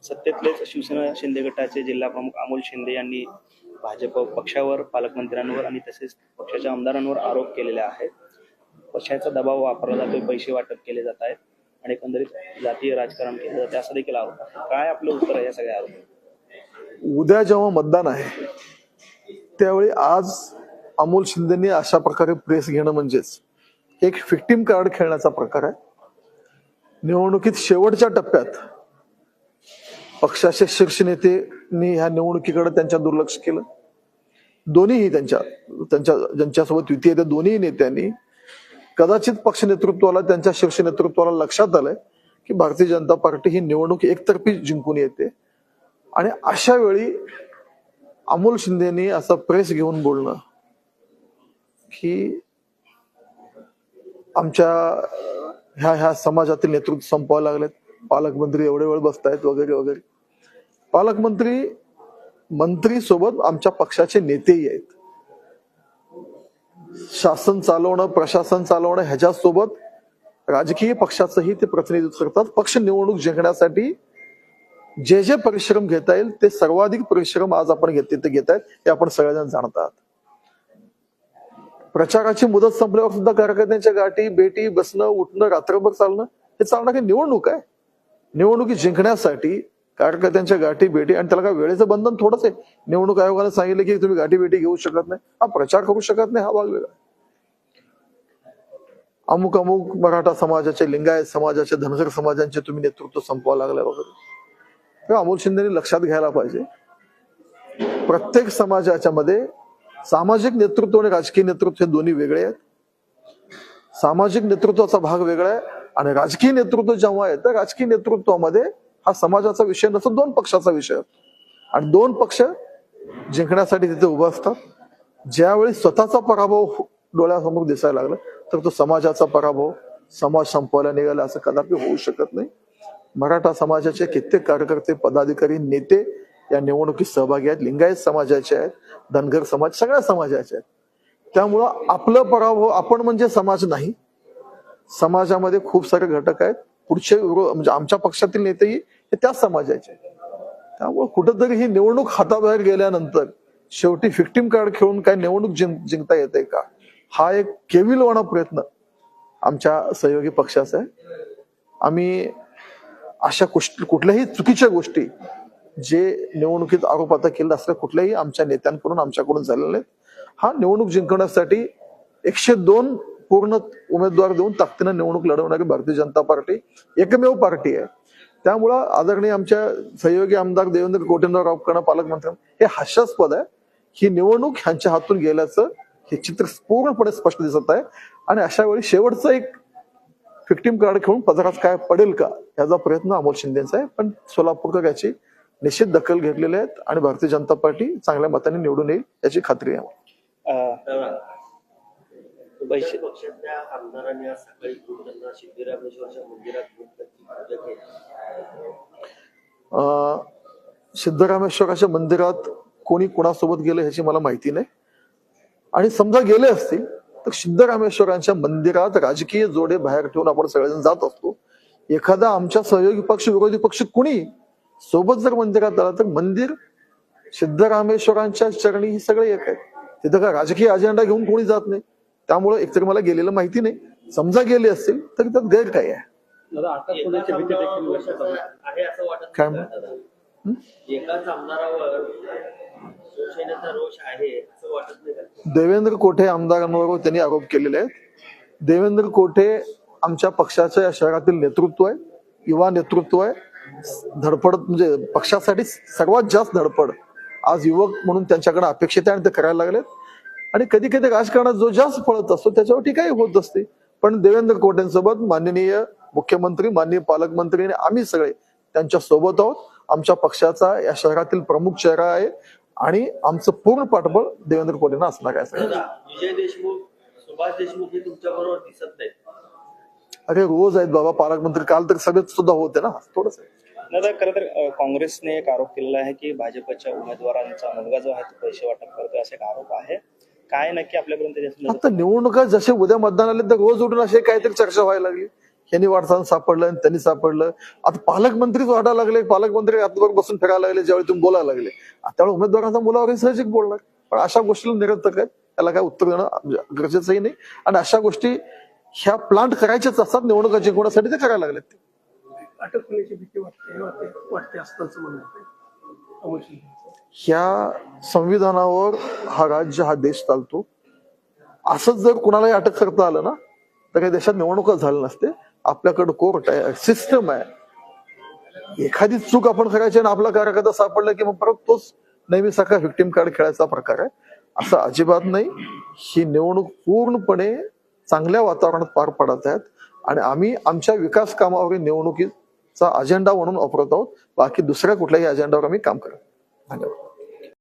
सत्तेतलेच शिवसेना शिंदे गटाचे जिल्हा प्रमुख अमोल शिंदे यांनी भाजप पक्षावर, पालकमंत्र्यांवर आणि तसेच पक्षाच्या आमदारांवर आरोप केलेले आहेत. पक्षाचा दबाव वापरला जातोय, पैसे वाटप केले जात आहेत आणि एकंदरीत जातीय राजकारण केलं जाते असं देखील आरोप आहे. काय आपलं उत्तर आहे या सगळ्या आरोप? उद्या जेव्हा मतदान आहे त्यावेळी आज अमोल शिंदेनी अशा प्रकारे प्रेस घेणं म्हणजेच एक विक्टिम कार्ड खेळण्याचा प्रकार आहे. निवडणुकीत शेवटच्या टप्प्यात पक्षाचे शीर्ष नेत्यांनी ह्या निवडणुकीकडे त्यांच्या दुर्लक्ष केलं. दोन्हीही ज्यांच्यासोबत युती आहे त्या दोन्ही नेत्यांनी कदाचित पक्ष नेतृत्वाला, त्यांच्या शीर्ष नेतृत्वाला लक्षात आलंय की भारतीय जनता पार्टी ही निवडणूक एकतर्फी जिंकून येते आणि अशा वेळी अमोल शिंदेनी असं प्रेस घेऊन बोलणं की आमच्या ह्या समाजातील नेतृत्व संपवायला लागलेत, पालकमंत्री एवढे वेळ बसतायत वगैरे वगैरे. मंत्री सोबत आमच्या पक्षाचे नेतेही आहेत. शासन चालवणं, प्रशासन चालवणं ह्याच्यासोबत राजकीय पक्षाचंही ते प्रतिनिधित्व करतात. पक्ष निवडणूक जिंकण्यासाठी जे जे परिश्रम घेता येईल ते सर्वाधिक परिश्रम आज आपण घेत आहेत हे आपण सगळेजण जाणतात. प्रचाराची मुदत संपल्यावर सुद्धा कार्यकर्त्यांच्या गाठी भेटी बसणं, उठणं, रात्रभर चालणं हे चालणारी निवडणूक आहे. निवडणुकी जिंकण्यासाठी कार्यकर्त्यांच्या गाठी भेटी, आणि त्याला काय वेळेचं बंधन थोडंच आहे. निवडणूक आयोगाने सांगितलं की तुम्ही गाठी भेटी घेऊ शकत नाही, हा प्रचार करू शकत नाही, हा भाग वेगळा. अमुक मराठा समाजाचे, लिंगायत समाजाचे, धनगर समाजांचे तुम्ही नेतृत्व संपवा लागले वगैरे. तर अमोल शिंदेनी लक्षात घ्यायला पाहिजे प्रत्येक समाजाच्या मध्ये सामाजिक नेतृत्व आणि राजकीय नेतृत्व हे दोन्ही वेगळे आहेत. सामाजिक नेतृत्वाचा भाग वेगळा आहे आणि राजकीय नेतृत्व जेव्हा येतं, राजकीय नेतृत्वामध्ये हा समाजाचा विषय नसून दोन पक्षाचा विषय आहे आणि दोन पक्ष जिंकण्यासाठी तिथे उभं असतात. ज्यावेळी स्वतःचा पराभव डोळ्यासमोर दिसायला लागला तर तो समाजाचा पराभव, समाज संपवायला निघाला असं कदापि होऊ शकत नाही. मराठा समाजाचे कित्येक कार्यकर्ते, पदाधिकारी, नेते या निवडणुकीत सहभागी आहेत. लिंगायत समाजाचे आहेत, धनगर समाज, सगळ्या समाजाचे आहेत. त्यामुळं आपलं पराभव आपण म्हणजे समाज नाही, समाजामध्ये खूप सारे घटक आहेत. पुढचे म्हणजे आमच्या पक्षातील नेतेही हे त्याच समाजाचे आहेत. त्यामुळे कुठंतरी ही निवडणूक हाताबाहेर गेल्यानंतर शेवटी विक्टिम कार्ड खेळून काय निवडणूक जिंकता येते का, हा एक केविलवाणा प्रयत्न आमच्या सहयोगी पक्षाचा आहे. आम्ही अशा कुठल्याही चुकीच्या गोष्टी जे निवडणुकीत आरोप आता केले असल्या कुठल्याही आमच्या नेत्यांकडून, आमच्याकडून झालेले आहेत. हा निवडणूक जिंकण्यासाठी 102 पूर्ण उमेदवार देऊन ताकदीने निवडणूक लढवणारी भारतीय जनता पार्टी एकमेव पार्टी आहे. त्यामुळं आदरणीय आमच्या सहयोगी आमदार देवेंद्र कोटेंद्रराव कणा पालकमंत्री हे हास्यास्पद आहे. ही निवडणूक ह्यांच्या हातून गेल्याचं हे चित्र पूर्णपणे स्पष्ट दिसत आहे आणि अशा वेळी शेवटचं एक विक्टिम कार्ड खेळून पदरात काय पडेल का याचा प्रयत्न अमोल शिंदेचा आहे. पण सोलापूरकर याची निश्चित दखल घेतलेली आहेत आणि भारतीय जनता पार्टी चांगल्या मताने निवडून येईल याची खात्री आहे. सिद्धरामेश्वराच्या मंदिरात कोणी कुणासोबत गेलं ह्याची मला माहिती नाही आणि समजा गेले असतील तर सिद्धरामेश्वरांच्या मंदिरात राजकीय जोडे बाहेर ठेवून आपण सगळेजण जात असतो. एखादा आमच्या सहयोगी पक्ष, विरोधी पक्ष कुणी सोबत जर मंदिरात आला तर मंदिर सिद्धरामेश्वरांच्या चरणी ही सगळे एक आहेत. तिथं का राजकीय अजेंडा घेऊन कोणी जात नाही. त्यामुळे एकतर मला गेलेलं माहिती नाही, समजा गेले असतील तर त्यात गैर काय आहे. काय देवेंद्र कोठे आमदारांवर त्यांनी आरोप केलेले आहेत. देवेंद्र कोठे आमच्या पक्षाच्या या शहरातील नेतृत्व आहे, युवा नेतृत्व आहे. धडपड म्हणजे पक्षासाठी सर्वात जास्त धडपड आज युवक म्हणून त्यांच्याकडे अपेक्षित आहे आणि ते करायला लागलेत. आणि कधी कधी राजकारणात जो जास्त पळत असतो त्याच्यावर टीकाही होत असते. पण देवेंद्र कोटेंसोबत माननीय मुख्यमंत्री, माननीय पालकमंत्री आणि आम्ही सगळे त्यांच्या सोबत आहोत. आमच्या पक्षाचा या शहरातील प्रमुख चेहरा आहे आणि आमचं पूर्ण पाठबळ देवेंद्र कोटेंना असणार आहे. विजय देशमुख, सुभाष देशमुख हे तुमच्या बरोबर दिसत नाही. अरे रोज आहेत बाबा पालकमंत्री, काल तर सगळेच सुद्धा होते ना, थोडंच. दादा, खरं तर काँग्रेसने एक आरोप केलेला आहे की भाजपच्या उमेदवारांचा मुलगा जो आहे तो पैसे वाटप करतोय, असा एक आरोप आहे. काय नक्की आपल्यापर्यंत आता निवडणुका जसे उद्या मतदान आले तर रोज उठून असे काहीतरी चर्चा व्हायला लागली. यांनी वाटताना सापडलं आणि त्यांनी सापडलं. आता पालकमंत्रीच वाटायला लागले, पालकमंत्री हातवर बसून फिरायला लागले ज्यावेळी तुम्ही बोलायला लागले, त्यावेळी उमेदवारांचा मुलावर साहजिक बोलणार. पण अशा गोष्टीला निरर्थक आहेत, त्याला काय उत्तर देणं गरजेचंही नाही. आणि अशा गोष्टी ह्या प्लांट करायच्याच असतात, निवडणुका जिंकण्यासाठी ते करायला लागलेत. अटक होण्याची भीती वाटते असताना म्हणून अमोल शिंदे. ह्या संविधानावर हा राज्य, हा देश चालतो. असंच जर कुणालाही अटक करता आलं ना तर काही देशात निवडणुकच झाली नसते. आपल्याकडे कोर्ट आहे, सिस्टम आहे. एखादी चूक आपण करायची आणि आपला कार्यकर्ता सापडला की मग परत तोच नेहमी सारखा व्हिक्टिम कार्ड खेळायचा प्रकार आहे. असं अजिबात नाही. ही निवडणूक पूर्णपणे चांगल्या वातावरणात पार पडत आहेत आणि आम्ही आमच्या विकास कामावर निवडणुकीचा अजेंडा म्हणून वापरत आहोत. बाकी दुसऱ्या कुठल्याही अजेंडावर आम्ही काम करत. धन्यवाद.